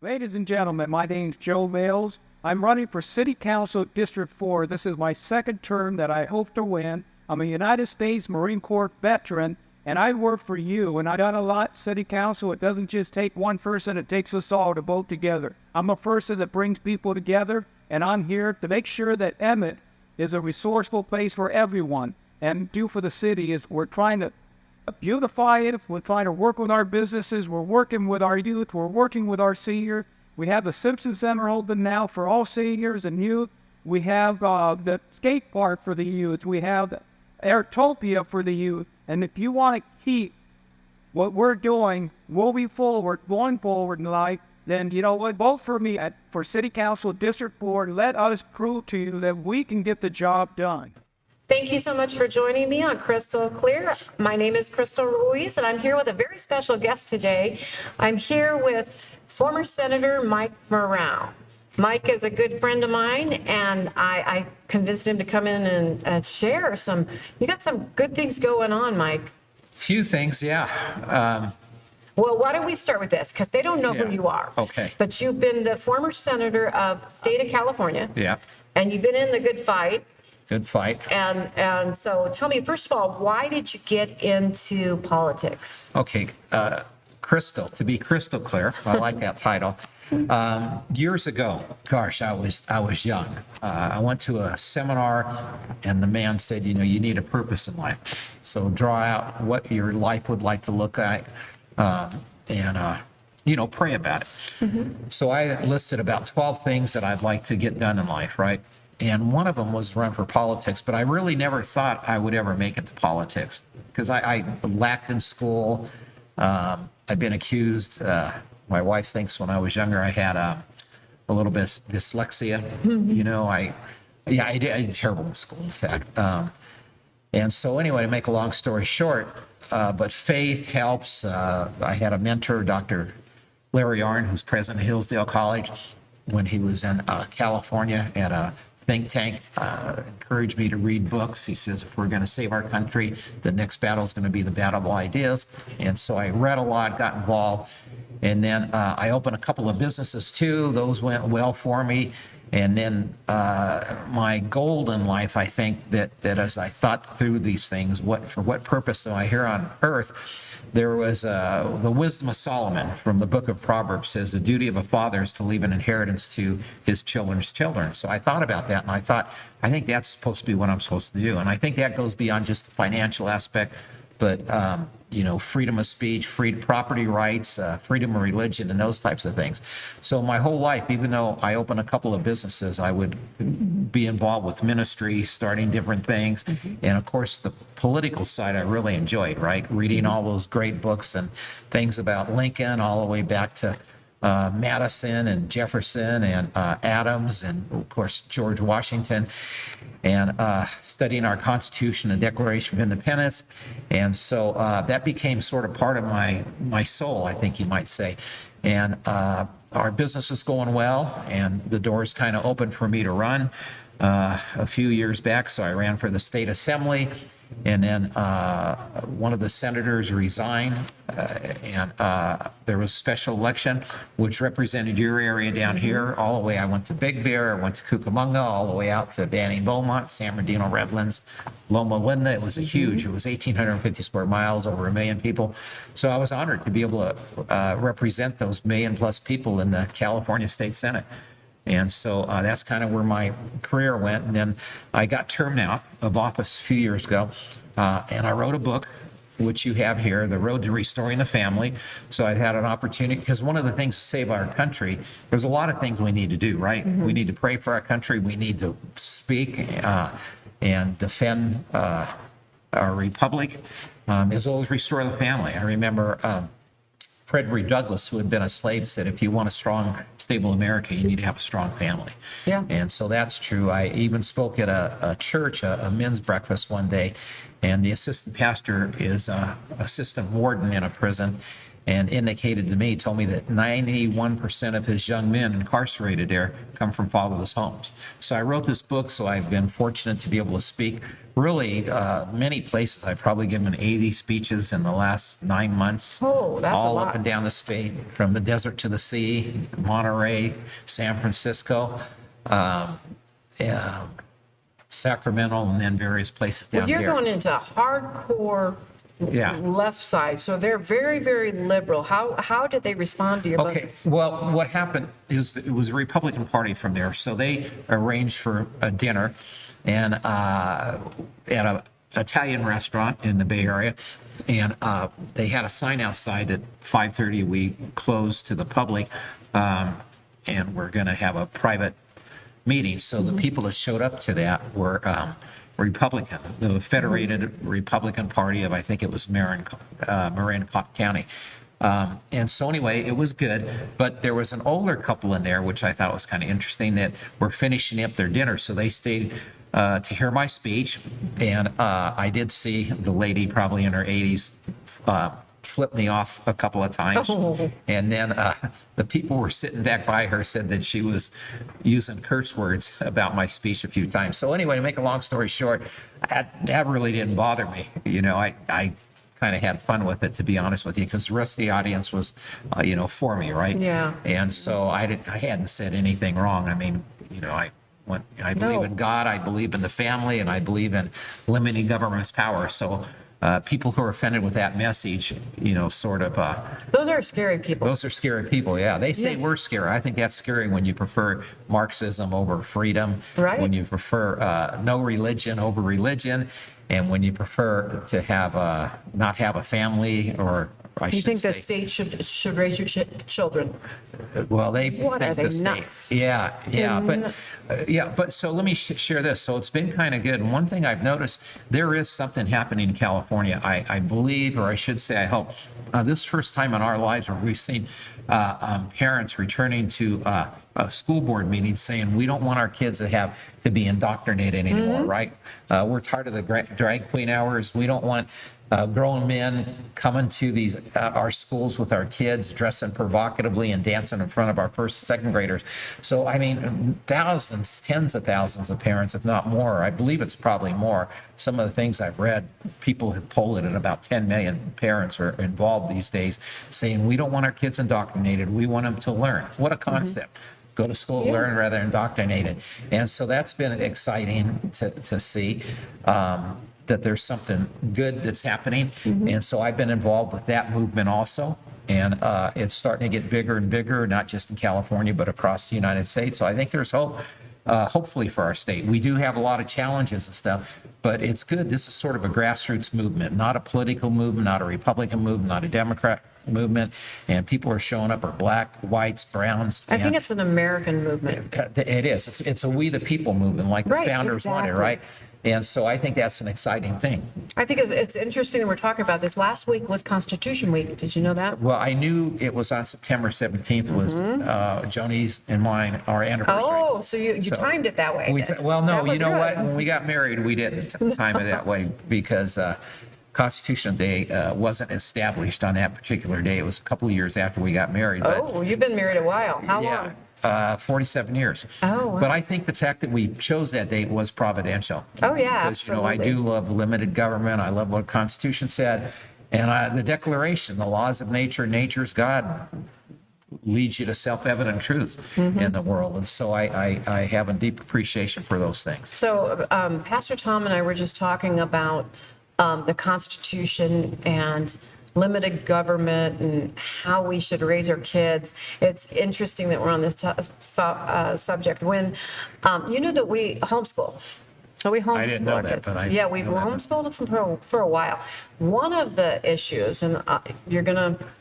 Ladies and gentlemen, my name's Joe Mills. I'm running for City Council District 4. This is my second term that I hope to win. I'm a United States Marine Corps veteran, and I work for you. And I've done a lot, City Council. It doesn't just take one person, it takes us all to vote together. I'm a person that brings people together, and I'm here to make sure that Emmett is a resourceful place for everyone. And do for the city is we're trying to beautify it. We're trying to work with our businesses. We're working with our youth. We're working with our seniors. We have the Simpson Center open now for all seniors and youth. We have the skate park for the youth. We have Airtopia for the youth. And if you want to keep what we're doing moving forward, going forward in life, then you know what? Vote for me for City Council District 4. Let us prove to you that we can get the job done. Thank you so much for joining me on Crystal Clear. My name is Crystal Ruiz, and I'm here with a very special guest today. I'm here with former Senator Mike Morrell. Mike is a good friend of mine, and I convinced him to come in and share some. You got some good things going on, Mike. Few things, yeah. Well, why don't we start with this? Because they don't know who you are. Okay. But you've been the former senator of the state of California. Yeah. And you've been in the good fight. Good fight. And so tell me, first of all, why did you get into politics? Okay. Crystal, to be crystal clear, I like that title. Years ago, gosh, I was young. I went to a seminar, and the man said, you know, you need a purpose in life. So draw out what your life would like to look like, and pray about it. Mm-hmm. So I listed about 12 things that I'd like to get done in life, right? And one of them was run for politics, but I really never thought I would ever make it to politics because I lacked in school. I've been accused. My wife thinks when I was younger I had a little bit of dyslexia. Mm-hmm. You know, I did terrible in school, in fact. And so anyway, to make a long story short, but faith helps. I had a mentor, Dr. Larry Arnn, who's president of Hillsdale College, when he was in California at a think tank, encouraged me to read books. He says, if we're going to save our country, the next battle is going to be the battle of ideas. And so I read a lot, got involved. And then I opened a couple of businesses too. Those went well for me. And then my goal in life, I think that as I thought through these things, for what purpose am I here on earth? There was the wisdom of Solomon from the book of Proverbs says the duty of a father is to leave an inheritance to his children's children. So I thought about that, and I thought, I think that's supposed to be what I'm supposed to do. And I think that goes beyond just the financial aspect, but freedom of speech, free property rights, freedom of religion, and those types of things. So my whole life, even though I opened a couple of businesses, I would be involved with ministry, starting different things. Mm-hmm. And of course, the political side I really enjoyed, right? Reading all those great books and things about Lincoln all the way back to Madison and Jefferson and Adams and, of course, George Washington, and studying our Constitution and Declaration of Independence. And so that became sort of part of my soul, I think you might say. And our business is going well, and the doors kind of opened for me to run a few years back. So I ran for the state assembly, and then one of the senators resigned, and there was a special election which represented your area down here all the way. I went to Big Bear, I went to Cucamonga, all the way out to Banning, Beaumont, San Bernardino, Redlands, Loma Linda. It was huge. It was 1,850 square miles, over 1 million people. So I was honored to be able to represent those 1 million plus people in the California State Senate. And so that's kind of where my career went. And then I got termed out of office a few years ago, and I wrote a book, which you have here, The Road to Restoring the Family. So I've had an opportunity, because one of the things to save our country, there's a lot of things we need to do, right? Mm-hmm. We need to pray for our country. We need to speak and defend our republic, as well as restore the family. I remember Frederick Douglass, who had been a slave, said, if you want a strong, stable America, you need to have a strong family. Yeah. And so that's true. I even spoke at a church, a men's breakfast one day, and the assistant pastor is assistant warden in a prison. and indicated to me, told me that 91% of his young men incarcerated there come from fatherless homes. So I wrote this book, so I've been fortunate to be able to speak really many places. I've probably given 80 speeches in the last 9 months. Oh, that's a all lot. up and down the state, from the desert to the sea, Monterey, San Francisco, Sacramento, and then various places down Well, you're here. going into hardcore Yeah. left side, so they're very, very liberal. How did they respond to your book? Okay, well, what happened is it was a Republican Party from there, so they arranged for a dinner and at a Italian restaurant in the Bay Area, and they had a sign outside at 5:30 we close to the public, and we're going to have a private meeting. So the people that showed up to that were Republican, the Federated Republican Party of, I think it was Marin County. And so anyway, it was good, but there was an older couple in there, which I thought was kind of interesting, that were finishing up their dinner. So they stayed to hear my speech. And I did see the lady, probably in her 80s, flip me off a couple of times. Oh. And then the people were sitting back by her said that she was using curse words about my speech a few times. So anyway, to make a long story short, that really didn't bother me. You know, I kind of had fun with it, to be honest with you, because the rest of the audience was, for me, right? Yeah. And so I hadn't said anything wrong. I mean, I believe in God, I believe in the family, and I believe in limiting government's power. So people who are offended with that message, sort of. Those are scary people. Those are scary people, yeah. They say we're scary. I think that's scary when you prefer Marxism over freedom. Right. When you prefer no religion over religion, and when you prefer to have not have a family, or I You should think say. the state should raise your children? Well, they What think are they, the state. nuts? Yeah, They're but so let me share this. So it's been kind of good. And one thing I've noticed, there is something happening in California. I believe, or I should say, I hope, this first time in our lives where we've seen parents returning to school board meetings saying, we don't want our kids to be indoctrinated anymore, right? We're tired of the drag queen hours. We don't want grown men coming to these our schools with our kids, dressing provocatively and dancing in front of our first, second graders. So I mean, thousands, tens of thousands of parents, if not more. I believe it's probably more. Some of the things I've read, people have polled it at about 10 million parents are involved these days, saying we don't want our kids indoctrinated. We want them to learn. What a concept. Go to school, learn rather than indoctrinated. And so that's been exciting to see. That there's something good that's happening. And so I've been involved with that movement also. And it's starting to get bigger and bigger, not just in California, but across the United States. So I think there's hope, hopefully, for our state. We do have a lot of challenges and stuff, but it's good. This is sort of a grassroots movement, not a political movement, not a Republican movement, not a Democrat movement. And people are showing up, are black, whites, browns. I think it's an American movement. It is. It's a we the people movement, like the Right, founders wanted, exactly. right? And so I think that's an exciting thing. I think it's interesting that we're talking about this. Last week was Constitution Week. Did you know that? Well, I knew it was on September 17th was Joni's and mine, our anniversary. Oh, so you So timed it that way. then. Well, no, That was you know what? good. When we got married, we didn't time it that way because Constitution Day wasn't established on that particular day. It was a couple of years after we got married. But Oh, you've been married a while. How yeah, long? 47 years. Oh, wow. But I think the fact that we chose that date was providential. Oh, yeah, Because, I absolutely. do love limited government. I love what the Constitution said. And the Declaration, the laws of nature, nature's God, leads you to self-evident truth in the world. And so I have a deep appreciation for those things. So Pastor Tom and I were just talking about the Constitution and limited government and how we should raise our kids. It's interesting that we're on this subject. When you knew that we homeschool. So we homeschool. I didn't know our that, kids. but I yeah, we know that. homeschooled for a while. One of the issues, and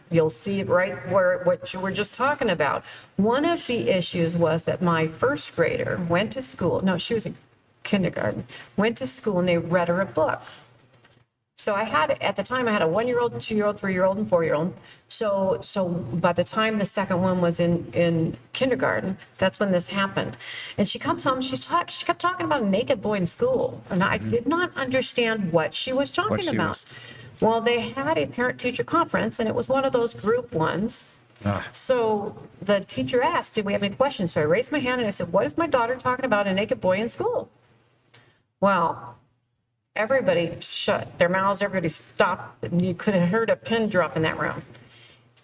you'll see right where what you were just talking about. One of the issues was that my first grader went to school. No, she was in kindergarten. Went to school and they read her a book. So at the time I had a 1-year-old, 2-year-old, 3-year-old, and 4-year-old. So by the time the second one was in kindergarten, that's when this happened. And she comes home, she kept talking about a naked boy in school. And I did not understand what she was talking What she about. was- Well, they had a parent-teacher conference, and it was one of those group ones. Ah. So the teacher asked, did we have any questions? So I raised my hand and I said, what is my daughter talking about a naked boy in school? Well, everybody shut their mouths, everybody stopped, and you could have heard a pin drop in that room.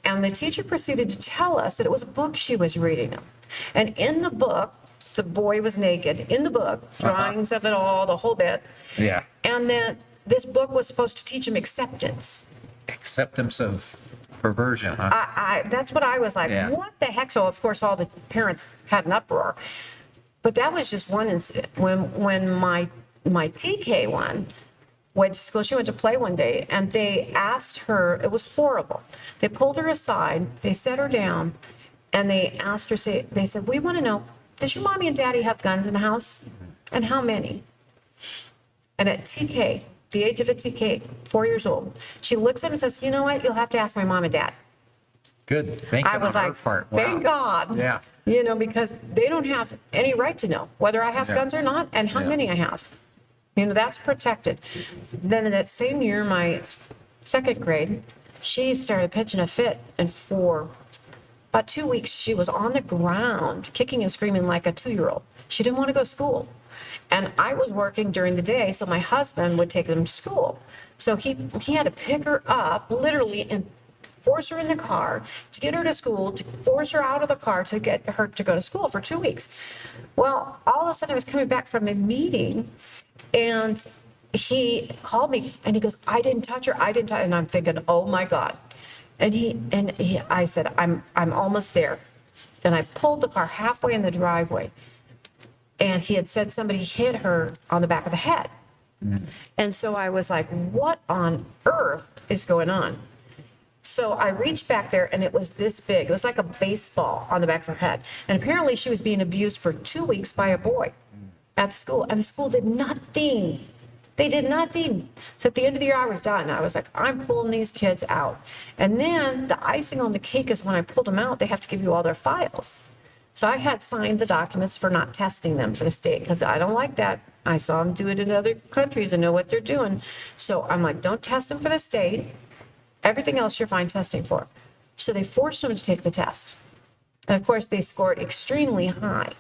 And the teacher proceeded to tell us that it was a book she was reading. And in the book, the boy was naked. In the book, drawings of it all, the whole bit. Yeah. And then this book was supposed to teach him acceptance. Acceptance of perversion, huh? That's what I was like, Yeah. what the heck? So of course all the parents had an uproar. But that was just one incident. When my TK one went to school, she went to play one day and they asked her, it was horrible. They pulled her aside, they set her down, and they asked her, they said, we want to know, does your mommy and daddy have guns in the house? And how many? And at TK, the age of a TK, 4 years old, she looks at him and says, you know what? You'll have to ask my mom and dad. Good thinking I was on her like, part. thank Wow. God. Yeah. You know, because they don't have any right to know whether I have Yeah. guns or not and how Yeah. many I have. You know, that's protected. Then in that same year, my second grade, she started pitching a fit, and for about 2 weeks, she was on the ground, kicking and screaming like a 2-year-old. She didn't want to go to school. And I was working during the day, so my husband would take them to school. So he had to pick her up, literally, and force her in the car to get her to school, to force her out of the car to get her to go to school for 2 weeks. Well, all of a sudden I was coming back from a meeting and he called me and he goes, I didn't touch her. I didn't touch her. And I'm thinking, oh my God. I said, I'm almost there. And I pulled the car halfway in the driveway. And he had said somebody hit her on the back of the head. And so I was like, what on earth is going on? So I reached back there and it was this big. It was like a baseball on the back of her head. And apparently she was being abused for 2 weeks by a boy at the school. And the school did nothing. They did nothing. So at the end of the year, I was done. I was like, I'm pulling these kids out. And then the icing on the cake is when I pulled them out, they have to give you all their files. So I had signed the documents for not testing them for the state because I don't like that. I saw them do it in other countries and know what they're doing. So I'm like, don't test them for the state. Everything else you're fine testing for. So they forced them to take the test. And of course, they scored extremely high.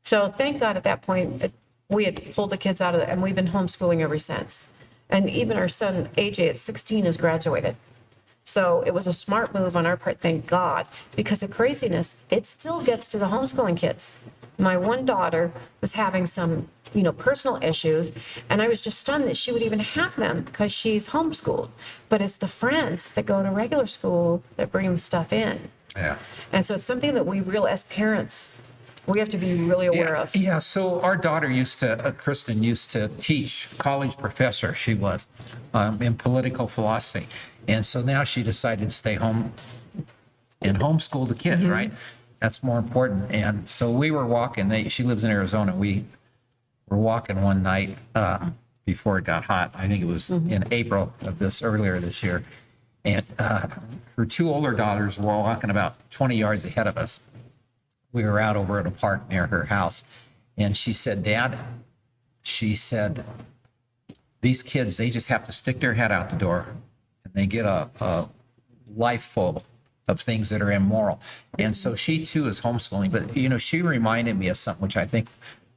So thank God at that point, we had pulled the kids out of it, and we've been homeschooling ever since. And even our son, AJ, at 16, has graduated. So it was a smart move on our part, thank God, because the craziness, it still gets to the homeschooling kids. My one daughter was having some, personal issues, and I was just stunned that she would even have them because she's homeschooled. But it's the friends that go to regular school that bring the stuff in. Yeah. And so it's something that as parents, we have to be really aware of. Yeah, so our daughter Kristen used to teach, college professor she was, in political philosophy. And so now she decided to stay home and homeschool the kids, right? That's more important. And so we were walking, she lives in Arizona. We were walking one night before it got hot. I think it was in April of earlier this year. And her 2 older daughters were walking about 20 yards ahead of us. We were out over at a park near her house. And she said, Dad, she said, these kids, they just have to stick their head out the door and they get a life full of things that are immoral. And so she too is homeschooling. But, she reminded me of something which I think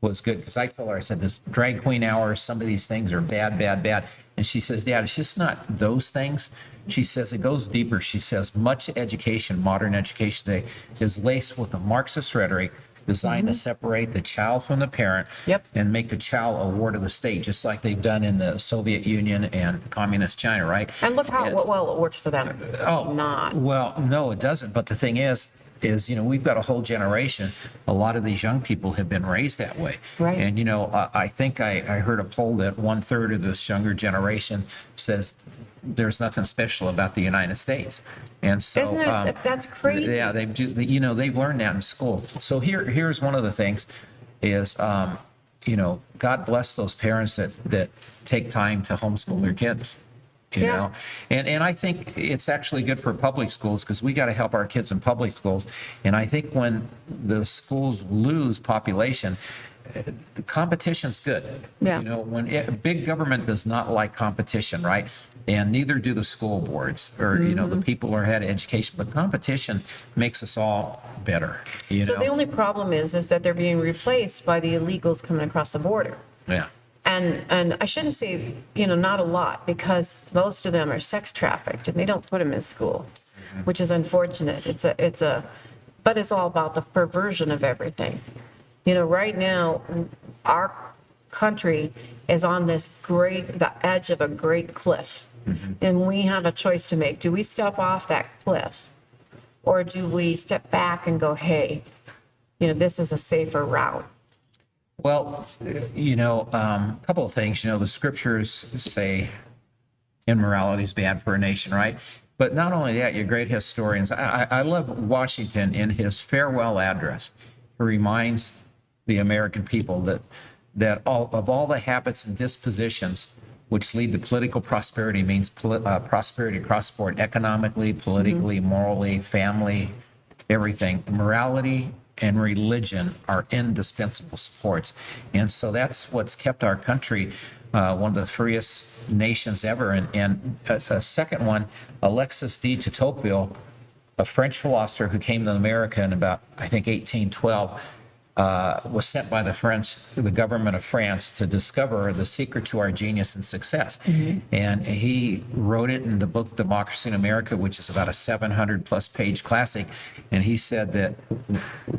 was good, because I told her, I said, this drag queen hour, some of these things are bad, bad, bad. And she says, Dad, it's just not those things. She says it goes deeper. She says much education, modern education today, is laced with a Marxist rhetoric designed to separate the child from the parent. Yep. And make the child a ward of the state, just like they've done in the Soviet Union and communist China, right? And look how well it works for them. Not. Well, no, it doesn't. But the thing is, we've got a whole generation. A lot of these young people have been raised that way. Right. And, I think I heard a poll that 1/3 of this younger generation says there's nothing special about the United States. And so Isn't that's crazy? Yeah, they've learned that in school. So here's one of the things is, God bless those parents that take time to homeschool their kids. you Yeah. know? And I think it's actually good for public schools because we got to help our kids in public schools. And I think when the schools lose population, the competition's good. Yeah. You know, big government does not like competition, right? And neither do the school boards or, you know, the people who are head of education. But competition makes us all better, you So know? the only problem is that they're being replaced by the illegals coming across the border. Yeah. And I shouldn't say, not a lot, because most of them are sex trafficked and they don't put them in school, which is unfortunate. But it's all about the perversion of everything. Right now, our country is on the edge of a great cliff. And we have a choice to make. Do we step off that cliff? Or do we step back and go, hey, this is a safer route? Well, a couple of things. The scriptures say immorality is bad for a nation, right? But not only that, you're great historians. I love Washington in his farewell address. He reminds the American people that all the habits and dispositions which lead to political prosperity means prosperity across the board, economically, politically, morally, family, everything. Morality and religion are indispensable supports. And so that's what's kept our country one of the freest nations ever. And a second one, Alexis de Tocqueville, a French philosopher who came to America in about, I think, 1812, was sent by the government of France to discover the secret to our genius and success. And he wrote it in the book Democracy in America, which is about a 700 plus page classic. And he said that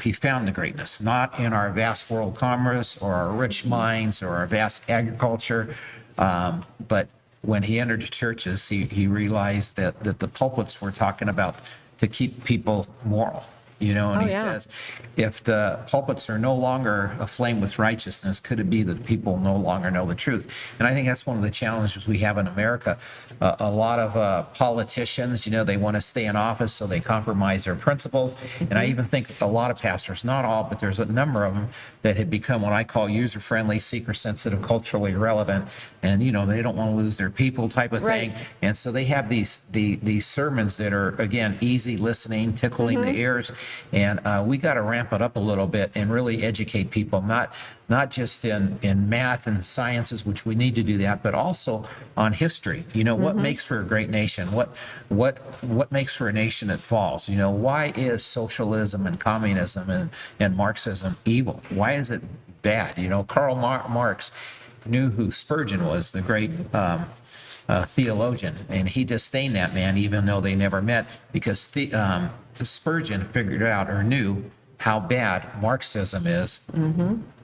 he found the greatness, not in our vast world commerce or our rich mines or our vast agriculture, but when he entered the churches, he realized that the pulpits were talking about to keep people moral. And he says, if the pulpits are no longer aflame with righteousness, could it be that people no longer know the truth? And I think that's one of the challenges we have in America. A lot of politicians, they want to stay in office, so they compromise their principles. And I even think a lot of pastors, not all, but there's a number of them that have become what I call user-friendly, seeker-sensitive, culturally relevant. And, they don't want to lose their people type of thing. Right. And so they have these sermons that are, again, easy listening, tickling the ears. And we got to ramp it up a little bit and really educate people, not just in math and sciences, which we need to do that, but also on history. What makes for a great nation? What makes for a nation that falls? Why is socialism and communism and Marxism evil? Why is it bad? Karl Marx knew who Spurgeon was, the great theologian, and he disdained that man, even though they never met, because the Spurgeon figured out or knew how bad Marxism is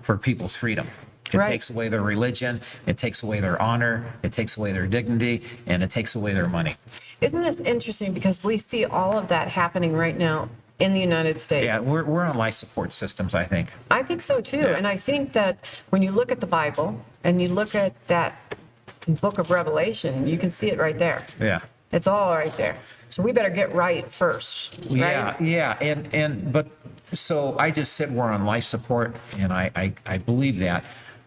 for people's freedom. It Right. takes away their religion, it takes away their honor, it takes away their dignity, and it takes away their money. Isn't this interesting? Because we see all of that happening right now in the United States. Yeah, we're on life support systems, I think. I think so too. Yeah. And I think that when you look at the Bible and you look at that book of Revelation, you can see it right there. Yeah. It's all right there. So we better get right first. Right? Yeah. But so I just said we're on life support, and I believe that.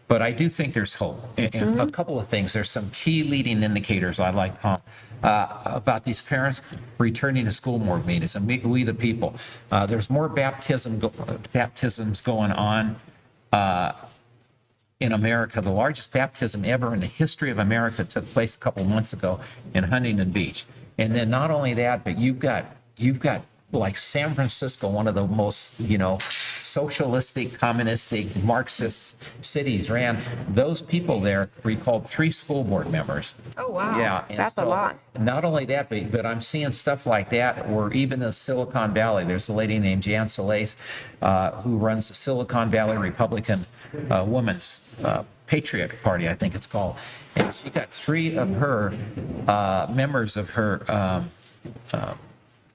But I do think there's hope. And a couple of things. There's some key leading indicators I like about these parents returning to school board meetings, and we the people. There's more baptisms going on in America. The largest baptism ever in the history of America took place a couple months ago in Huntington Beach. And then not only that, but you've got like San Francisco, one of the most, socialistic, communistic, Marxist cities ran. Those people there recalled 3 school board members. Oh, wow. Yeah. And That's a so lot. Not only that, but I'm seeing stuff like that, or even in Silicon Valley, there's a lady named Jan Solis who runs the Silicon Valley Republican Women's Patriot Party, I think it's called. And she got 3 of her members of her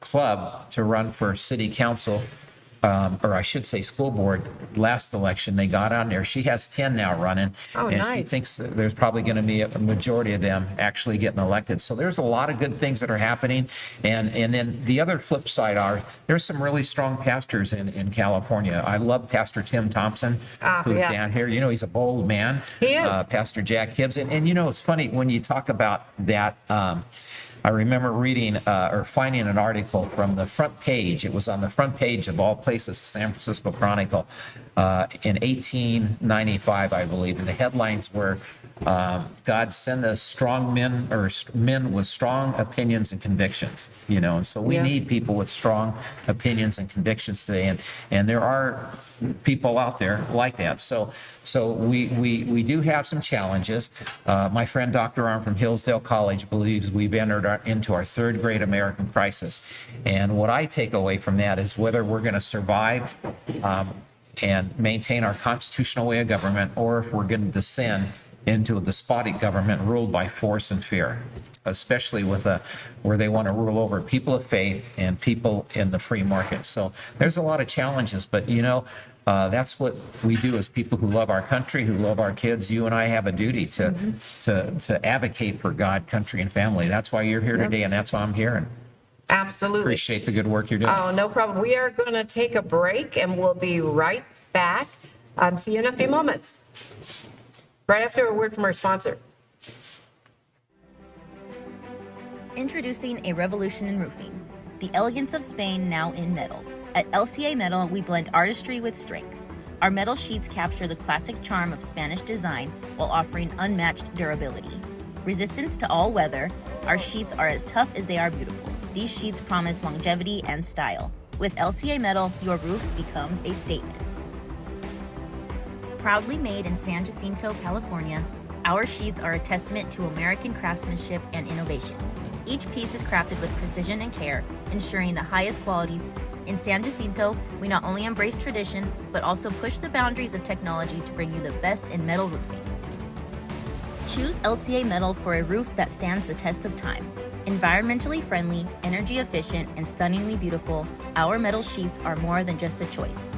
club to run for city council or I should say school board, last election, they got on there. She has 10 now running. Oh, and she nice. thinks that there's probably going to be a majority of them actually getting elected. So there's a lot of good things that are happening. And then the other flip side are there's some really strong pastors in California. I love Pastor Tim Thompson, who's yes. down here. You know, he's a bold man. He is. Pastor Jack Hibbs. And you know, it's funny when you talk about that. I remember reading or finding an article from the front page. It was on the front page of all places, San Francisco Chronicle, in 1895, I believe. And the headlines were, God send us strong men, or men with strong opinions and convictions, you know. And so we Yeah. need people with strong opinions and convictions today. And there are people out there like that. So we do have some challenges. My friend Dr. Arm from Hillsdale College believes we've entered into our third great American crisis. And what I take away from that is whether we're going to survive and maintain our constitutional way of government, or if we're going to descend into a despotic government ruled by force and fear, especially with where they want to rule over people of faith and people in the free market. So there's a lot of challenges, but you know, that's what we do as people who love our country, who love our kids. You and I have a duty to advocate for God, country, and family. That's why you're here today, and that's why I'm here. And Absolutely. appreciate the good work you're doing. Oh, no problem. We are going to take a break and we'll be right back. See you in a few moments. Right after a word from our sponsor. Introducing a revolution in roofing. The elegance of Spain now in metal. At LCA Metal, we blend artistry with strength. Our metal sheets capture the classic charm of Spanish design while offering unmatched durability. Resistance to all weather, our sheets are as tough as they are beautiful. These sheets promise longevity and style. With LCA Metal, your roof becomes a statement. Proudly made in San Jacinto, California, our sheets are a testament to American craftsmanship and innovation. Each piece is crafted with precision and care, ensuring the highest quality. In San Jacinto, we not only embrace tradition, but also push the boundaries of technology to bring you the best in metal roofing. Choose LCA Metal for a roof that stands the test of time. Environmentally friendly, energy efficient, and stunningly beautiful, our metal sheets are more than just a choice.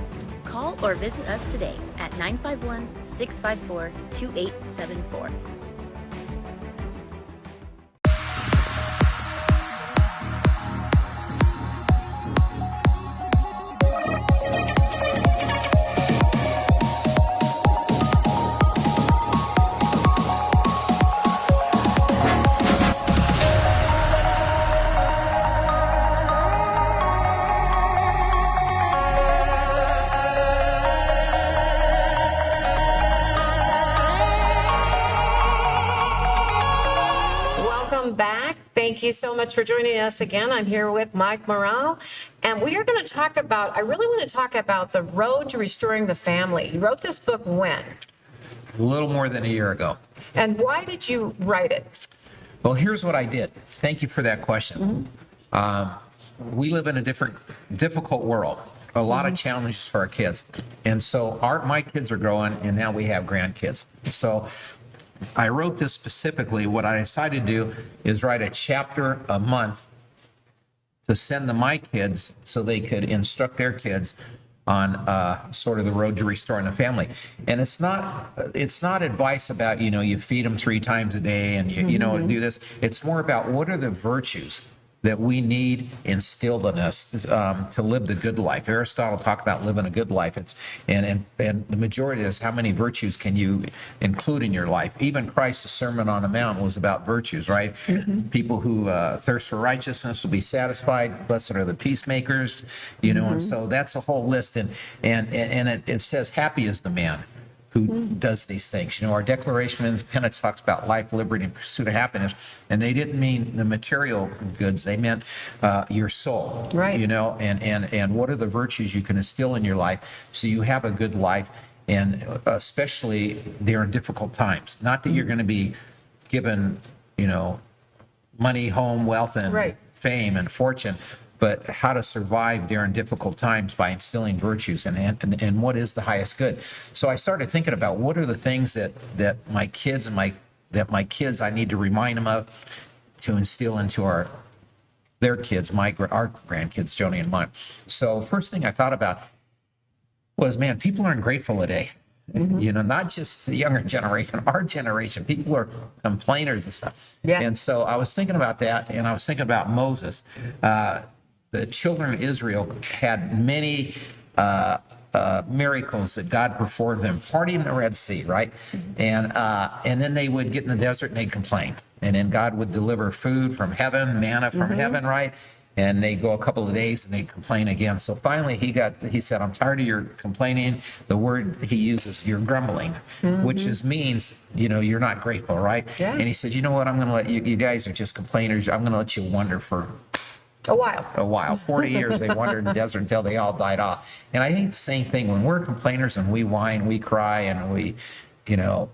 Call or visit us today at 951-654-2874. Welcome back. Thank you so much for joining us again. I'm here with Mike Morrell, and we are going to talk about, I really want to talk about the road to restoring the family. You wrote this book when? A little more than a year ago. And why did you write it? Well, here's what I did. Thank you for that question. We live in a difficult world, a lot of challenges for our kids. And so my kids are growing, and now we have grandkids. So I wrote this specifically. What I decided to do is write a chapter a month to send to my kids so they could instruct their kids on sort of the road to restoring the family. And it's not advice about, you feed them 3 times a day and you do this. It's more about what are the virtues that we need instilled in us to live the good life. Aristotle talked about living a good life. And the majority is how many virtues can you include in your life? Even Christ's Sermon on the Mount was about virtues, right? People who thirst for righteousness will be satisfied. Blessed are the peacemakers, and so that's a whole list. And it says, happy is the man who does these things. Our Declaration of Independence talks about life, liberty, and pursuit of happiness. And they didn't mean the material goods. They meant your soul, Right. And what are the virtues you can instill in your life so you have a good life, and especially during difficult times. Not that you're going to be given, money, home, wealth, and Right. fame and fortune, but how to survive during difficult times by instilling virtues and what is the highest good. So I started thinking about what are the things that my kids I need to remind them of to instill into our their kids, our grandkids, Joni and mine. So first thing I thought about was, man, people aren't grateful today. You know, not just the younger generation, our generation, people are complainers and stuff. Yeah. And so I was thinking about that, and I was thinking about Moses. The children of Israel had many miracles that God performed them, parting the Red Sea, right? And then they would get in the desert and they'd complain. And then God would deliver food from heaven, manna from heaven, right? And they go a couple of days and they complain again. So finally he said, I'm tired of your complaining. The word he uses, you're grumbling, which means, you know, you're not grateful, right? Yeah. And he said, you know what, I'm going to let you guys are just complainers. I'm going to let you wonder for A while. 40 years they wandered in the desert until they all died off. And I think the same thing when we're complainers and we whine, we cry, and we, you know,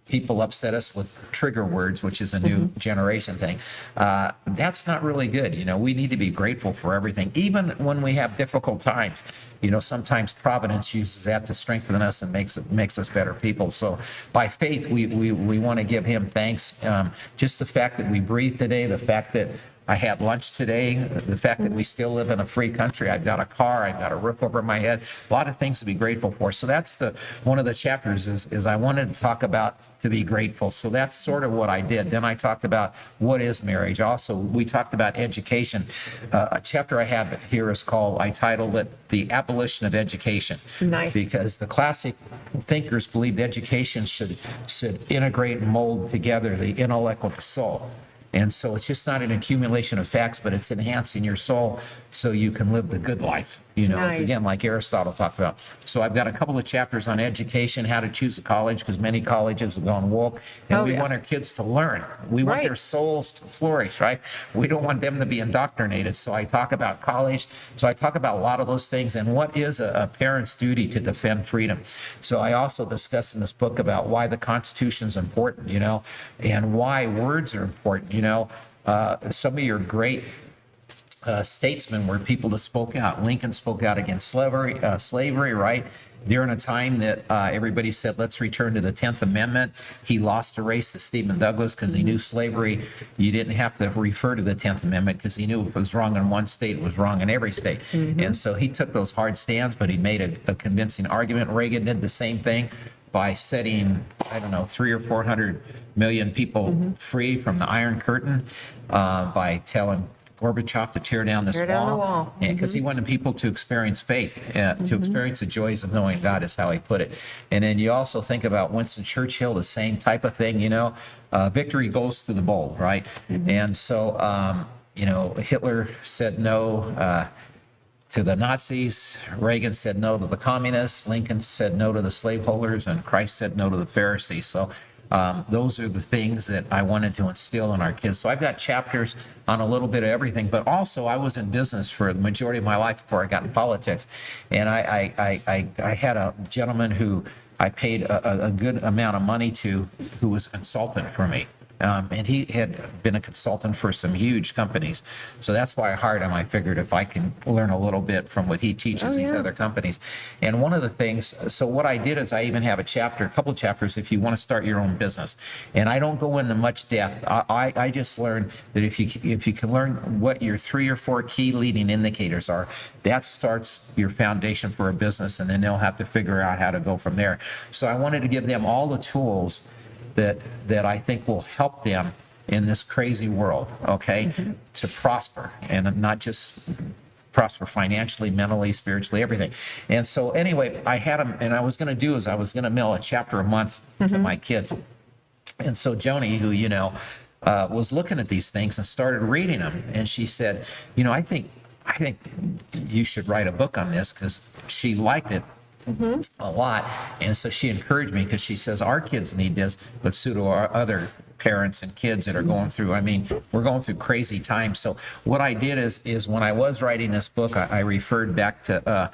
people upset us with trigger words, which is a new generation thing. That's not really good. You know, we need to be grateful for everything, even when we have difficult times. You know, sometimes providence uses that to strengthen us and makes us better people. So by faith, we want to give him thanks. Just the fact that we breathe today, the fact that I had lunch today, the fact that we still live in a free country, I've got a car, I've got a roof over my head, a lot of things to be grateful for. So that's one of the chapters is I wanted to talk about to be grateful. So that's sort of what I did. Then I talked about what is marriage. Also, we talked about education. A chapter I have here is called, I titled it, The Abolition of Education. Nice. Because the classic thinkers believed education should integrate and mold together the intellect with the soul. And so it's just not an accumulation of facts, but it's enhancing your soul so you can live the good life, you know, Nice. again, like Aristotle talked about. So I've got a couple of chapters on education, how to choose a college, because many colleges have gone woke, and Oh, we yeah. want our kids to learn. We want Right. their souls to flourish, right? We don't want them to be indoctrinated. So I talk about college. So I talk about a lot of those things and what is a parent's duty to defend freedom. So I also discuss in this book about why the Constitution is important, you know, and why words are important, you know. Some of your great statesmen were people that spoke out. Lincoln spoke out against slavery, right? During a time that everybody said, let's return to the 10th Amendment. He lost a race to Stephen Douglas because he knew slavery, you didn't have to refer to the 10th Amendment because he knew if it was wrong in one state, it was wrong in every state. And so he took those hard stands, but he made a convincing argument. Reagan did the same thing by setting, I don't know, 300 or 400 million people free from the Iron Curtain, by telling Gorbachev to tear down this Tear down the wall. because he wanted people to experience faith, to experience the joys of knowing God, is how he put it. And then you also think about Winston Churchill, the same type of thing, you know, victory goes through the bold, right? And so, you know, Hitler said no to the Nazis, Reagan said no to the communists, Lincoln said no to the slaveholders, and Christ said no to the Pharisees. So those are the things that I wanted to instill in our kids. So I've got chapters on a little bit of everything, but also I was in business for the majority of my life before I got in politics. And I had a gentleman who I paid a good amount of money to, who was a consultant for me. And he had been a consultant for some huge companies. So that's why I hired him. I figured if I can learn a little bit from what he teaches these other companies. And one of the things, so what I did is I even have a couple of chapters if you want to start your own business. And I don't go into much depth. I just learned that if you can learn what your 3 or 4 key leading indicators are, that starts your foundation for a business, and then they'll have to figure out how to go from there. So I wanted to give them all the tools that I think will help them in this crazy world, okay, to prosper, and not just prosper financially, mentally, spiritually, everything. And so anyway, I had them, and I was going to mail a chapter a month to my kids. And so Joni, who, you know, was looking at these things and started reading them, and she said, you know, I think you should write a book on this, because she liked it a lot. And so she encouraged me, because she says our kids need this, but so do our other parents and kids that are going through, I mean, we're going through crazy times. So what I did is when I was writing this book, I referred back to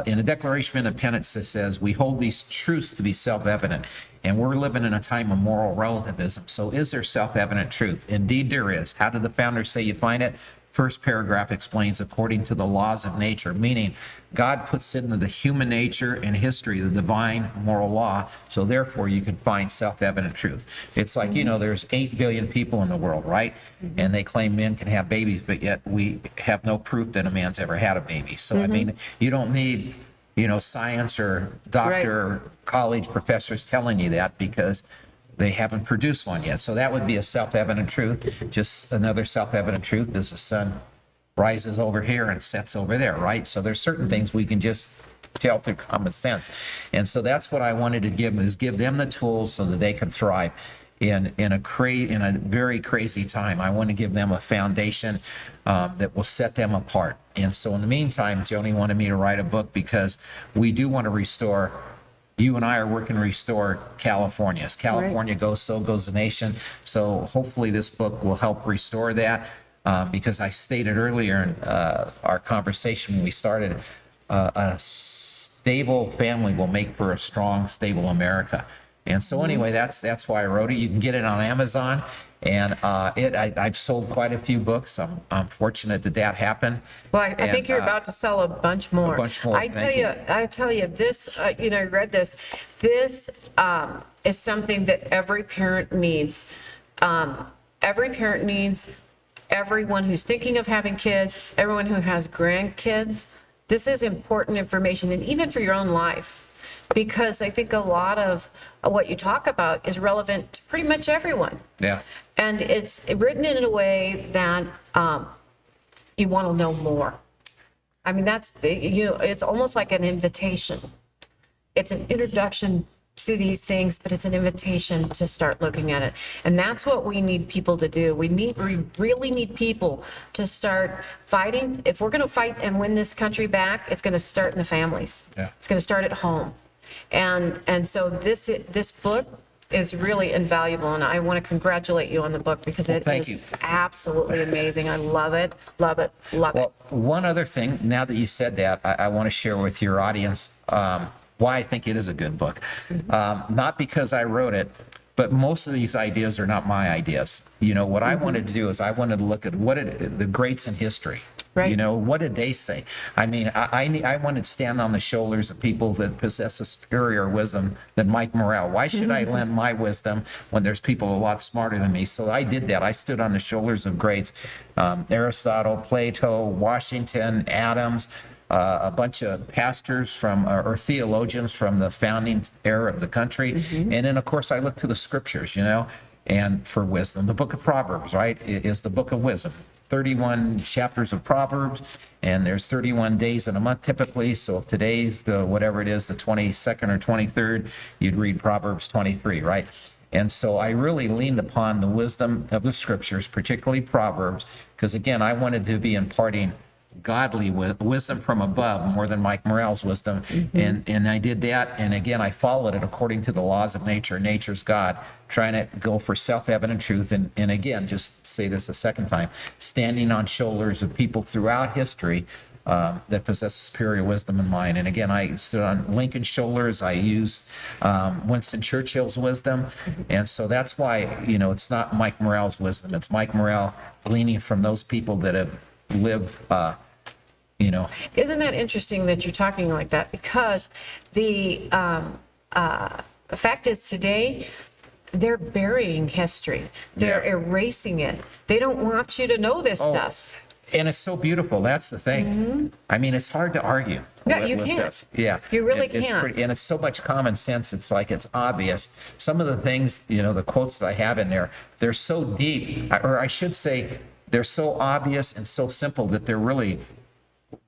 in the Declaration of Independence, it says we hold these truths to be self-evident, and we're living in a time of moral relativism. So is there self-evident truth? Indeed there is. How did the founders say you find it? first paragraph explains according to the laws of nature, meaning God puts into the human nature and history the divine moral law, so therefore you can find self-evident truth. It's like, there's 8 billion people in the world, right? And they claim men can have babies, but yet we have no proof that a man's ever had a baby. So, I mean, you don't need, science or doctor or college professors telling you that, because they haven't produced one yet. So that would be a self-evident truth. Just another self-evident truth is the sun rises over here and sets over there, right? So there's certain things we can just tell through common sense. And so that's what I wanted to give them, is give them the tools so that they can thrive in a very crazy time. I want to give them a foundation that will set them apart. And so in the meantime, Joni wanted me to write a book because we do want to restore. You and I are working to restore California. As California goes, so goes the nation. So hopefully this book will help restore that, because I stated earlier in our conversation when we started, a stable family will make for a strong, stable America. And so anyway, that's why I wrote it. You can get it on Amazon, and I've sold quite a few books. I'm fortunate that happened. Well, I think you're about to sell a bunch more. A bunch more. I tell you this. I read this. This is something that every parent needs. Every parent needs. Everyone who's thinking of having kids. Everyone who has grandkids. This is important information, and even for your own life. Because I think a lot of what you talk about is relevant to pretty much everyone. Yeah. And it's written in a way that you want to know more. I mean, it's almost like an invitation. It's an introduction to these things, but it's an invitation to start looking at it. And that's what we need people to do. We really need people to start fighting. If we're going to fight and win this country back, it's going to start in the families. Yeah. It's going to start at home. And so this book is really invaluable, and I want to congratulate you on the book, because it thank is you. absolutely amazing. I love it, love it, love it. Well, one other thing, now that you said that, I want to share with your audience why I think it is a good book. Not because I wrote it, but most of these ideas are not my ideas. What I wanted to do is I wanted to look at the greats in history. Right. What did they say? I mean, I wanted to stand on the shoulders of people that possess a superior wisdom than Mike Morrell. Why should I lend my wisdom when there's people a lot smarter than me? So I did that. I stood on the shoulders of greats. Aristotle, Plato, Washington, Adams, a bunch of pastors or theologians from the founding era of the country. And then, of course, I looked to the scriptures, and for wisdom. The book of Proverbs, right, is the book of wisdom. 31 chapters of Proverbs, and there's 31 days in a month typically. So if today's the 22nd or 23rd, you'd read Proverbs 23, right? And so I really leaned upon the wisdom of the scriptures, particularly Proverbs, because again, I wanted to be imparting godly wisdom from above more than Mike Morrell's wisdom. And I did that. And again, I followed it according to the laws of nature. Nature's God, trying to go for self-evident truth. And again, just say this a second time, standing on shoulders of people throughout history that possess superior wisdom in mine. And again, I stood on Lincoln's shoulders. I used Winston Churchill's wisdom. And so that's why, it's not Mike Morrell's wisdom. It's Mike Morrell gleaning from those people that have lived, Isn't that interesting that you're talking like that? Because the fact is today, they're burying history. They're erasing it. They don't want you to know this stuff. And it's so beautiful. That's the thing. I mean, it's hard to argue. No, you can't. This. Yeah. You really It's can't. and it's so much common sense. It's like it's obvious. Some of the things, the quotes that I have in there, they're so deep, or I should say, they're so obvious and so simple that they're really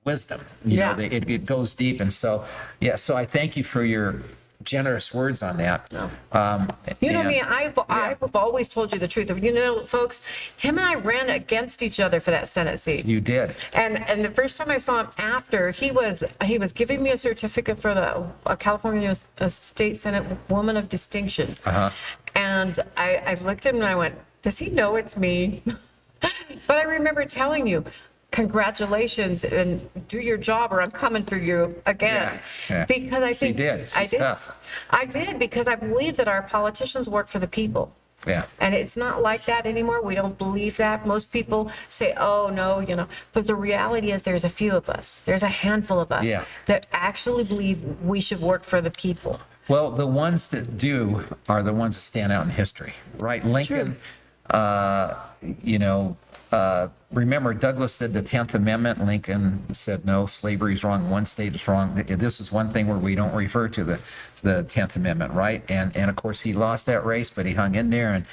wisdom. It goes deep. And so, so I thank you for your generous words on that. Me, I've always told you the truth. Folks, him and I ran against each other for that Senate seat. You did. And the first time I saw him after, he was giving me a certificate for the California State Senate Woman of Distinction. And I looked at him and I went, does he know it's me? But I remember telling you, congratulations, and do your job or I'm coming for you again. Because I think I did. Tough. I did, because I believe that our politicians work for the people. Yeah. And it's not like that anymore. We don't believe that. Most people say, oh, no, but the reality is there's a few of us, there's a handful of us Yeah. that actually believe we should work for the people. Well, the ones that do are the ones that stand out in history, right? Lincoln, you know, remember Douglas did the 10th Amendment. Lincoln said, no, slavery is wrong. One state is wrong. This is one thing where we don't refer to the 10th Amendment, right? And of course, he lost that race, but he hung in there.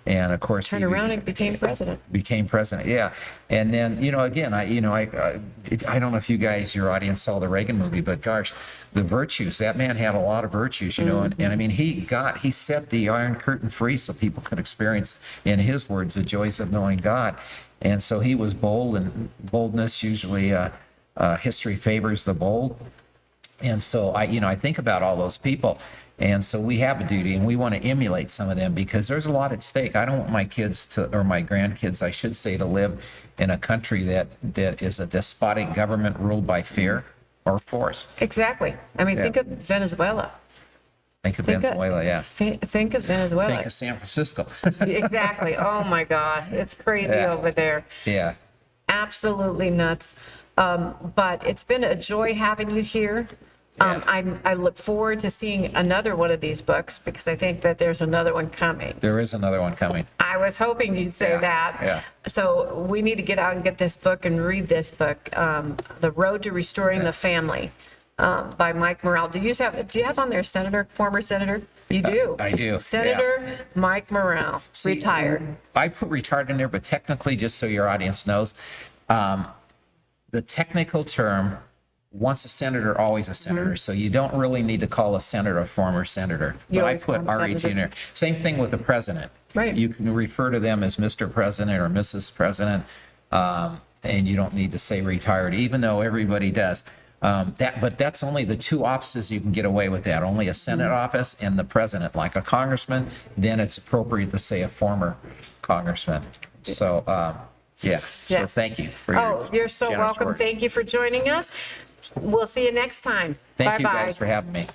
And of course, Turned around and became president. Yeah. And then, again, I don't know if you guys, your audience saw the Reagan movie, but gosh, the virtues, that man had a lot of virtues, and I mean, he set the Iron Curtain free so people could experience, in his words, the joys of knowing God. And so he was bold, and boldness usually, history favors the bold. And so I think about all those people. And so we have a duty, and we want to emulate some of them because there's a lot at stake. I don't want my kids or my grandkids, I should say, to live in a country that is a despotic government ruled by fear or force. Exactly. I mean, think of Venezuela. Think of Venezuela, yeah. Think of Venezuela. Think of San Francisco. Exactly. Oh my God, it's crazy over there. Yeah. Absolutely nuts. But it's been a joy having you here. I look forward to seeing another one of these books because I think that there's another one coming. There is another one coming. I was hoping you'd say that. Yeah. So we need to get out and get this book and read this book, The Road to Restoring the Family, by Mike Morrell. Do you have on there former senator? You do. I do. Senator Mike Morrell, retired. I put retired in there, but technically, just so your audience knows, the technical term, once a senator, always a senator. So you don't really need to call a senator a former senator. You But I always put call him REG in senator. there. Same thing with the president. Right. You can refer to them as Mr. President or Mrs. President, and you don't need to say retired, even though everybody does. But that's only the two offices you can get away with that. Only a Senate office and the president, like a congressman. Then it's appropriate to say a former congressman. So, yeah. So Yes. thank you. For You're so generous welcome. words. Thank you for joining us. We'll see you next time. Thank you Bye-bye. guys for having me.